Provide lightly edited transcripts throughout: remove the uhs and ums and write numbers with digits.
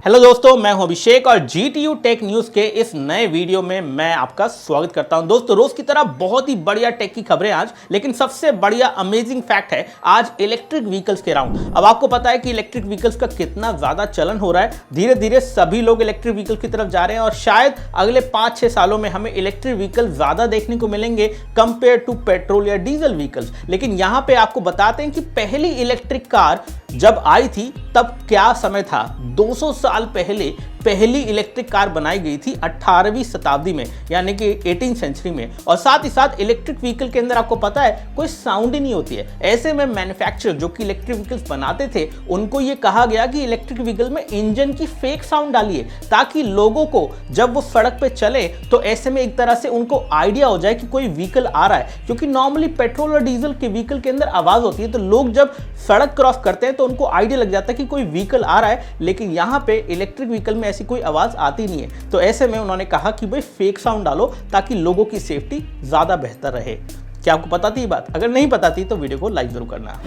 Hello दोस्तों, मैं हूं अभिषेक और GTU टेक न्यूज के इस नए वीडियो में मैं आपका स्वागत करता हूं। दोस्तों, रोज की तरह बहुत ही बढ़िया टेक की खबरें आज, लेकिन सबसे बढ़िया अमेजिंग फैक्ट है आज इलेक्ट्रिक व्हीकल्स के अराउंड। अब आपको पता है कि इलेक्ट्रिक व्हीकल्स का कितना ज्यादा चलन हो रहा है। धीरे धीरे सभी लोग इलेक्ट्रिक व्हीकल की तरफ जा रहे हैं और शायद अगले 5-6 सालों में हमें इलेक्ट्रिक व्हीकल ज्यादा देखने को मिलेंगे कंपेयर टू पेट्रोल या डीजल व्हीकल्स। लेकिन यहां पे आपको बताते हैं कि पहली इलेक्ट्रिक कार जब आई थी तब क्या समय था। 200 साल पहले पहली इलेक्ट्रिक कार बनाई गई थी 18वीं शताब्दी में, यानी कि 18th सेंचुरी में। और साथ ही साथ इलेक्ट्रिक व्हीकल के अंदर आपको पता है कोई साउंड ही नहीं होती है। ऐसे में मैन्युफैक्चरर जो कि इलेक्ट्रिक व्हीकल्स बनाते थे उनको ये कहा गया कि इलेक्ट्रिक व्हीकल में इंजन की फेक साउंड डालिए, ताकि लोगों को जब वो सड़क पे चले तो ऐसे में एक तरह से उनको आइडिया हो जाए कि कोई व्हीकल आ रहा है। क्योंकि नॉर्मली पेट्रोल और डीजल के व्हीकल के अंदर आवाज होती है, तो लोग जब सड़क क्रॉस करते हैं तो उनको आइडिया लग जाता है कि कोई व्हीकल आ रहा है। लेकिन यहाँ पे इलेक्ट्रिक व्हीकल में ऐसी कोई आवाज आती नहीं है। तो ऐसे में उन्होंने कहा कि भाई फेक साउंड डालो ताकि लोगों की सेफ्टी ज्यादा बेहतर रहे। क्या आपको पता थी ये बात? अगर नहीं पता थी तो वीडियो को लाइक जरूर करना।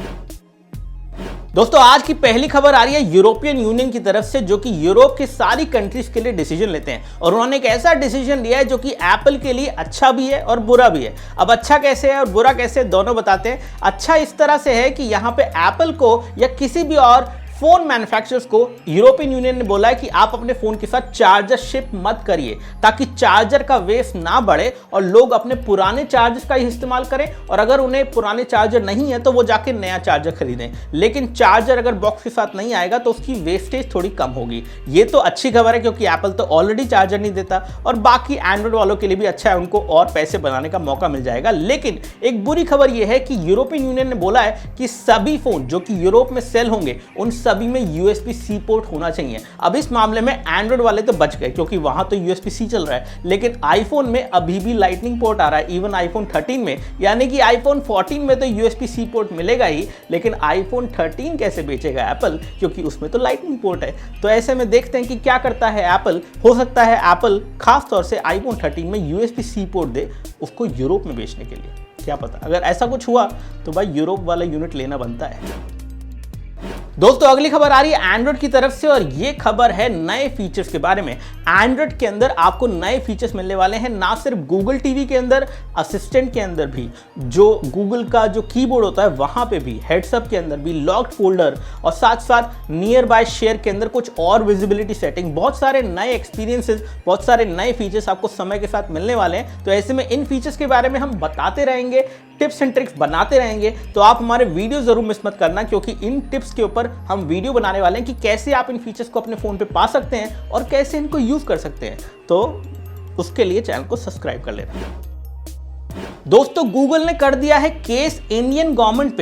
दोस्तों, आज की पहली खबर आ रही है यूरोपियन यूनियन की तरफ से, जो कि यूरोप की सारी कंट्रीज के लिए डिसीजन लेते हैं। और उन्होंने एक ऐसा डिसीजन लिया है जो कि एप्पल के लिए अच्छा भी है और बुरा भी है। अब अच्छा कैसे है और बुरा कैसे है दोनों बताते हैं। अच्छा इस तरह से है कि यहाँ पे एप्पल को या किसी भी और फोन मैन्युफैक्चरर्स को यूरोपियन यूनियन ने बोला है कि आप अपने फोन के साथ चार्जर शिप मत करिए, ताकि चार्जर का वेस्ट ना बढ़े और लोग अपने पुराने चार्जर्स का ही इस्तेमाल करें। और अगर उन्हें पुराने चार्जर नहीं है तो वो जाके नया चार्जर खरीदें। लेकिन चार्जर अगर बॉक्स के साथ नहीं आएगा तो उसकी वेस्टेज थोड़ी कम होगी। ये तो अच्छी खबर है क्योंकि एप्पल तो ऑलरेडी चार्जर नहीं देता, और बाकी एंड्रॉइड वालों के लिए भी अच्छा है, उनको और पैसे बनाने का मौका मिल जाएगा। लेकिन एक बुरी खबर यह है कि यूरोपियन यूनियन ने बोला है कि सभी फोन जो कि यूरोप में सेल होंगे उन सभी में USB-C पोर्ट होना चाहिए। अब इस मामले में एंड्रॉइड वाले तो बच गए क्योंकि वहां तो USB-C चल रहा है, लेकिन आईफोन में अभी भी लाइटनिंग पोर्ट आ रहा है। इवन आईफोन 13 में, यानी कि आईफोन 14 में तो USB-C पोर्ट मिलेगा ही, लेकिन आईफोन 13 कैसे बेचेगा एप्पल, क्योंकि उसमें तो लाइटनिंग पोर्ट है। तो ऐसे में देखते हैं कि क्या करता है एप्पल। हो सकता है एप्पल खास तौर से आईफोन 13 में USB-C पोर्ट दे उसको यूरोप में बेचने के लिए। क्या पता, अगर ऐसा कुछ हुआ तो भाई यूरोप वाला यूनिट लेना बनता है। दोस्तों, अगली खबर आ रही है एंड्रॉइड की तरफ से, और ये खबर है नए फीचर्स के बारे में। एंड्रॉइड के अंदर आपको नए फीचर्स मिलने वाले हैं, ना सिर्फ गूगल टीवी के अंदर, असिस्टेंट के अंदर भी, जो गूगल का जो कीबोर्ड होता है वहां पे भी, हेड्सअप के अंदर भी, लॉक्ड फोल्डर, और साथ साथ नियर बाय शेयर के अंदर कुछ और विजिबिलिटी सेटिंग। बहुत सारे नए एक्सपीरियंसेस, बहुत सारे नए फीचर्स आपको समय के साथ मिलने वाले हैं। तो ऐसे में इन फीचर्स के बारे में हम बताते रहेंगे, टिप्स एंड ट्रिक्स बनाते रहेंगे। तो आप हमारे वीडियो जरूर मिस मत करना, क्योंकि इन टिप्स के ऊपर हम वीडियो बनाने वाले हैं कि कैसे आप इन फीचर्स को अपने फोन पे पा सकते हैं और कैसे इनको यूज कर सकते हैं। तो उसके लिए चैनल को सब्सक्राइब कर लेना। दोस्तों, गूगल ने कर दिया है केस इंडियन गवर्नमेंट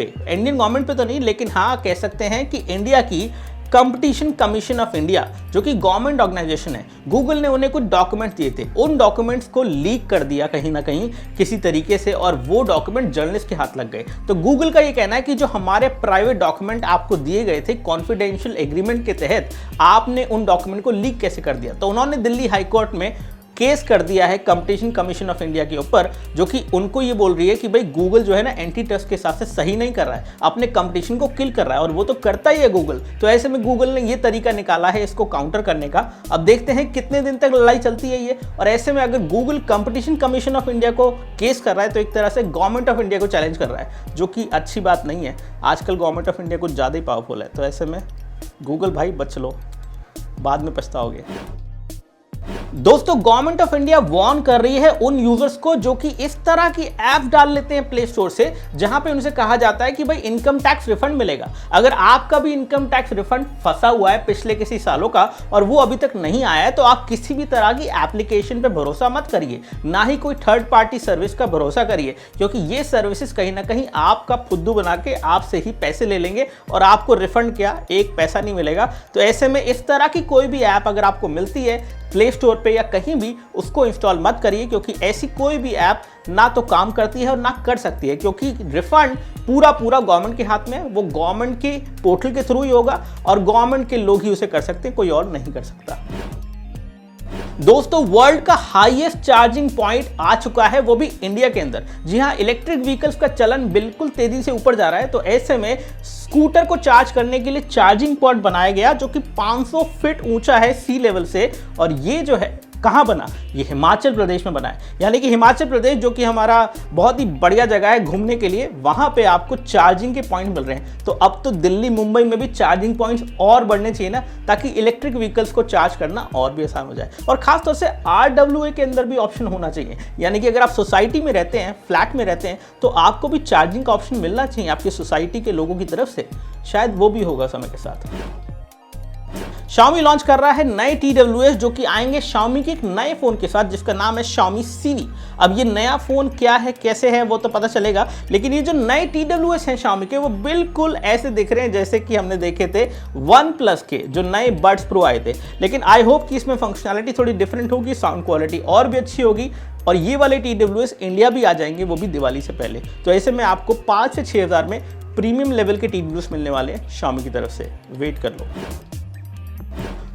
पे तो नहीं, लेकिन हाँ कह सकते हैं कि इंडिया की कंपटीशन कमीशन ऑफ इंडिया, जो कि गवर्नमेंट ऑर्गेनाइजेशन है, गूगल ने उन्हें कुछ डॉक्यूमेंट्स दिए थे। उन डॉक्यूमेंट्स को लीक कर दिया कहीं ना कहीं किसी तरीके से, और वो डॉक्यूमेंट जर्नलिस्ट के हाथ लग गए। तो गूगल का ये कहना है कि जो हमारे प्राइवेट डॉक्यूमेंट आपको दिए गए थे कॉन्फिडेंशियल एग्रीमेंट के तहत, आपने उन डॉक्यूमेंट को लीक कैसे कर दिया। तो उन्होंने दिल्ली हाईकोर्ट में केस कर दिया है कंपटीशन कमीशन ऑफ इंडिया के ऊपर, जो कि उनको ये बोल रही है कि भाई गूगल जो है ना एंटी ट्रस्ट के हिसाब से सही नहीं कर रहा है, अपने कंपटीशन को किल कर रहा है, और वो तो करता ही है गूगल। तो ऐसे में गूगल ने ये तरीका निकाला है इसको काउंटर करने का। अब देखते हैं कितने दिन तक लड़ाई चलती है ये। और ऐसे में अगर Google competition commission of India को केस कर रहा है तो एक तरह से गवर्नमेंट ऑफ इंडिया को चैलेंज कर रहा है, जो कि अच्छी बात नहीं है। आजकल गवर्नमेंट ऑफ इंडिया कुछ ज़्यादा ही पावरफुल है। तो ऐसे में गूगल भाई बच लो, बाद में पछताओगे। दोस्तों, गवर्नमेंट ऑफ इंडिया वार्न कर रही है उन यूजर्स को जो कि इस तरह की ऐप डाल लेते हैं प्ले स्टोर से, जहां पे उनसे कहा जाता है कि भाई इनकम टैक्स रिफंड मिलेगा। अगर आपका भी इनकम टैक्स रिफंड फंसा हुआ है पिछले किसी सालों का और वो अभी तक नहीं आया है, तो आप किसी भी तरह की एप्लीकेशन पे भरोसा मत करिए, ना ही कोई थर्ड पार्टी सर्विस का भरोसा करिए, क्योंकि ये सर्विसेज कहीं ना कहीं आपका फुद्दू बना के आपसे ही पैसे ले लेंगे और आपको रिफंड क्या, एक पैसा नहीं मिलेगा। तो ऐसे में इस तरह की कोई भी ऐप अगर आपको मिलती है प्ले स्टोर पे या कहीं भी, उसको इंस्टॉल मत करिए, क्योंकि ऐसी कोई भी ऐप ना तो काम करती है और ना कर सकती है, क्योंकि रिफंड पूरा गवर्नमेंट के हाथ में है। वो गवर्नमेंट के पोर्टल के थ्रू ही होगा और गवर्नमेंट के लोग ही उसे कर सकते हैं, कोई और नहीं कर सकता। दोस्तों वर्ल्ड का हाईएस्ट चार्जिंग पॉइंट आ चुका है, वो भी इंडिया के अंदर। जी हाँ, इलेक्ट्रिक व्हीकल्स का चलन बिल्कुल तेजी से ऊपर जा रहा है, तो ऐसे में स्कूटर को चार्ज करने के लिए चार्जिंग पॉइंट बनाया गया जो कि 500 फीट ऊंचा है सी लेवल से। और ये जो है कहाँ बना, ये हिमाचल प्रदेश में बना है। यानी कि हिमाचल प्रदेश जो कि हमारा बहुत ही बढ़िया जगह है घूमने के लिए, वहाँ पे आपको चार्जिंग के पॉइंट मिल रहे हैं। तो अब तो दिल्ली मुंबई में भी चार्जिंग पॉइंट्स और बढ़ने चाहिए ना, ताकि इलेक्ट्रिक व्हीकल्स को चार्ज करना और भी आसान हो जाए। और खासतौर से RWA के अंदर भी ऑप्शन होना चाहिए, यानी कि अगर आप सोसाइटी में रहते हैं, फ्लैट में रहते हैं, तो आपको भी चार्जिंग का ऑप्शन मिलना चाहिए आपकी सोसाइटी के लोगों की तरफ से। शायद वो भी होगा समय के साथ। Xiaomi लॉन्च कर रहा है नए TWS जो कि आएंगे Xiaomi के एक नए फोन के साथ जिसका नाम है Xiaomi CV। अब ये नया फोन क्या है, कैसे है, वो तो पता चलेगा, लेकिन ये जो नए TWS हैं Xiaomi के, वो बिल्कुल ऐसे दिख रहे हैं जैसे कि हमने देखे थे OnePlus के जो नए बड्स प्रो आए थे। लेकिन आई होप कि इसमें फंक्शनैलिटी थोड़ी डिफरेंट होगी, साउंड क्वालिटी और भी अच्छी होगी, और ये वाले TWS इंडिया भी आ जाएंगे, वो भी दिवाली से पहले। तो ऐसे में आपको 5 से 6 हज़ार में प्रीमियम लेवल के TWS मिलने वाले हैं Xiaomi की तरफ से, वेट कर लो।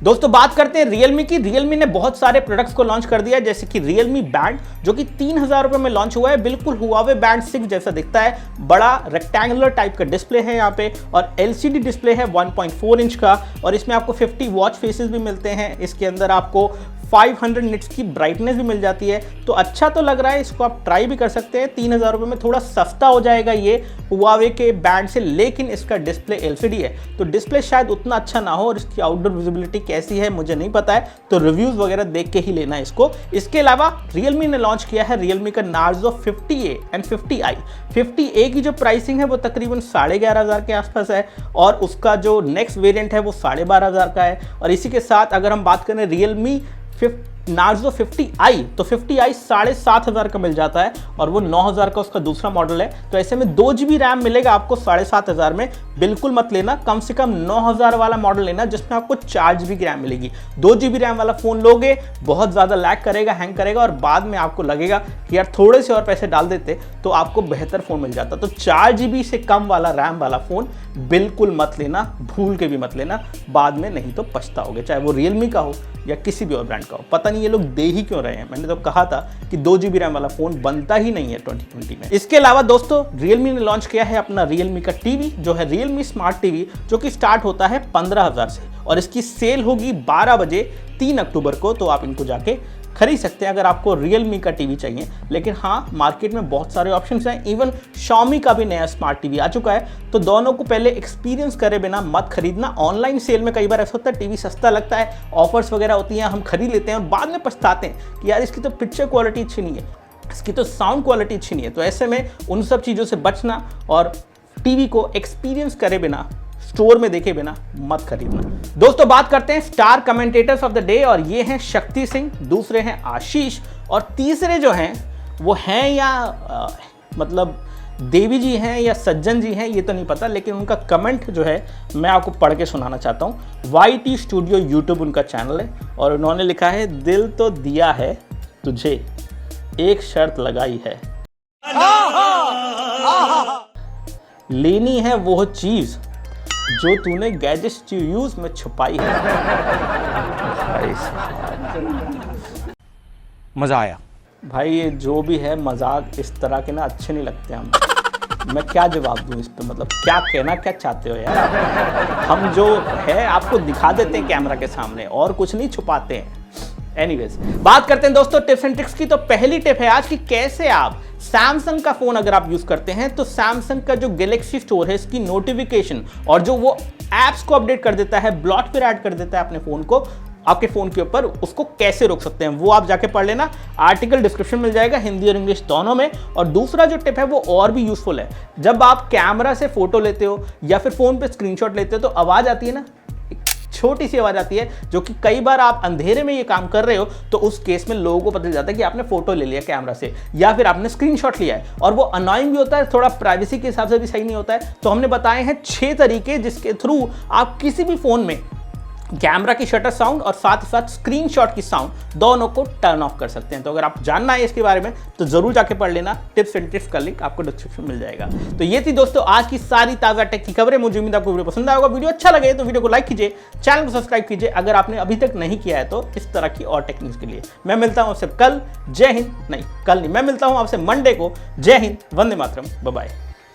दोस्तों बात करते हैं Realme की। Realme ने बहुत सारे प्रोडक्ट्स को लॉन्च कर दिया है, जैसे कि Realme Band जो कि 3000 रुपये में लॉन्च हुआ है। बिल्कुल Huawei Band 6 जैसा दिखता है, बड़ा रेक्टेंगुलर टाइप का डिस्प्ले है यहाँ पे, और LCD डिस्प्ले है 1.4 इंच का, और इसमें आपको 50 वॉच फेसेस भी मिलते हैं। इसके अंदर आपको 500 निट्स की ब्राइटनेस भी मिल जाती है, तो अच्छा तो लग रहा है, इसको आप ट्राई भी कर सकते हैं। 3000 रुपये में थोड़ा सस्ता हो जाएगा ये Huawei के बैंड से, लेकिन इसका डिस्प्ले LCD है, तो डिस्प्ले शायद उतना अच्छा ना हो, और इसकी आउटडोर विजिबिलिटी कैसी है मुझे नहीं पता है, तो रिव्यूज़ वगैरह देख के ही लेना है इसको। इसके अलावा Realme ने लॉन्च किया है Realme का Narzo 50A and 50i। 50A की जो प्राइसिंग है वो तकरीबन 11,500 के आसपास है, और उसका जो नेक्स्ट वेरिएंट है वो 12,500 का है। और इसी के साथ अगर हम बात करें Realme Narzo 50i, तो 50i 7,500 का मिल जाता है, और वो 9,000 का उसका दूसरा मॉडल है। तो ऐसे में 2 GB रैम मिलेगा आपको 7,500 में। बिल्कुल मत लेना, कम से कम 9,000 वाला मॉडल लेना जिसमें आपको 4 GB रैम मिलेगी। 2 GB रैम वाला फ़ोन लोगे, बहुत ज़्यादा लैग करेगा, हैंग करेगा, और बाद में आपको लगेगा कि यार थोड़े से और पैसे डाल देते तो आपको बेहतर फ़ोन मिल जाता। तो 4 GB से कम वाला रैम वाला फ़ोन बिल्कुल मत लेना, भूल के भी मत लेना, बाद में नहीं तो पछताओगे, चाहे वो Realme का हो या किसी भी और ब्रांड का हो। पता नहीं ये लोग दे ही क्यों रहे हैं, मैंने तो कहा था कि 2 GB रैम वाला फोन बनता ही नहीं है 2020 में। इसके अलावा दोस्तों Realme ने लॉन्च किया है अपना Realme का टीवी जो है Realme स्मार्ट टीवी, जो कि स्टार्ट होता है 15,000 से, और इसकी सेल होगी 12 बजे 3 अक्टूबर को। तो आप इनको जाके खरीद सकते हैं अगर आपको Realme का टीवी चाहिए। लेकिन हाँ, मार्केट में बहुत सारे ऑप्शंस हैं, इवन Xiaomi का भी नया स्मार्ट टीवी आ चुका है। तो दोनों को पहले एक्सपीरियंस करे बिना मत खरीदना। ऑनलाइन सेल में कई बार ऐसा होता है, टीवी सस्ता लगता है, ऑफर्स वगैरह होती हैं, हम खरीद लेते हैं और बाद में पछताते हैं कि यार इसकी तो पिक्चर क्वालिटी अच्छी नहीं है, इसकी तो साउंड क्वालिटी अच्छी नहीं है। तो ऐसे में उन सब चीज़ों से बचना, और टीवी को एक्सपीरियंस करे बिना, स्टोर में देखे बिना मत खरीदना। दोस्तों बात करते हैं star commentators of the day, और ये हैं शक्ति सिंह, दूसरे हैं आशीष, और तीसरे जो हैं वो हैं या मतलब देवी जी हैं या सज्जन जी हैं, ये तो नहीं पता, लेकिन उनका कमेंट जो है मैं आपको पढ़ के सुनाना चाहता हूँ। YT स्टूडियो यूट्यूब उनका चैनल है, और उन्होंने लिखा है, दिल तो दिया है तुझे, एक शर्त लगाई है, लेनी है वो चीज जो तूने गैजेट्स टू यूज में छुपाई है। मजा आया भाई, ये जो भी है मजाक इस तरह के ना अच्छे नहीं लगते हम। मैं क्या जवाब दूं इस पे, मतलब क्या कहना क्या चाहते हो यार आप? हम जो है आपको दिखा देते हैं कैमरा के सामने, और कुछ नहीं छुपाते हैं। एनीवेज, बात करते हैं दोस्तों टिप्स एंड ट्रिक्स की। तो पहली टिप है आज की, कैसे आप सैमसंग का फोन अगर आप यूज करते हैं तो सैमसंग का जो गैलेक्सी स्टोर है, इसकी नोटिफिकेशन और जो वो एप्स को अपडेट कर देता है, ब्लॉट पर ऐड कर देता है अपने फोन को, आपके फोन के ऊपर, उसको कैसे रोक सकते हैं वो आप जाके पढ़ लेना। आर्टिकल डिस्क्रिप्शन मिल जाएगा, हिंदी और इंग्लिश दोनों में। और दूसरा जो टिप है वो और भी यूजफुल है। जब आप कैमरा से फोटो लेते हो या फिर फोन पे स्क्रीनशॉट लेते हो तो आवाज आती है ना, छोटी सी आवाज आती है, जो कि कई बार आप अंधेरे में ये काम कर रहे हो तो उस केस में लोगों को पता चल जाता है कि आपने फोटो ले लिया कैमरा से या फिर आपने स्क्रीनशॉट लिया है, और वो अनॉइंग भी होता है, थोड़ा प्राइवेसी के हिसाब से भी सही नहीं होता है। तो हमने बताए हैं 6 तरीके जिसके थ्रू आप किसी भी फोन में कैमरा की शटर साउंड और साथ ही साथ स्क्रीनशॉट की साउंड दोनों को टर्न ऑफ कर सकते हैं। तो अगर आप जानना है इसके बारे में तो जरूर जाके पढ़ लेना, टिप्स एंड ट्रिक्स का लिंक आपको डिस्क्रिप्शन में मिल जाएगा। तो ये थी दोस्तों आज की सारी ताजा टेक की खबरें। मुझे उम्मीद आपको वीडियो पसंद आएगा। वीडियो अच्छा लगे तो वीडियो को लाइक कीजिए, चैनल को सब्सक्राइब कीजिए अगर आपने अभी तक नहीं किया है तो, इस तरह की और टेक न्यूज के लिए। मैं मिलता हूं आपसे कल। जय हिंद, नहीं कल नहीं, मैं मिलता हूं आपसे मंडे को। जय हिंद, वंदे मातरम, बाय बाय।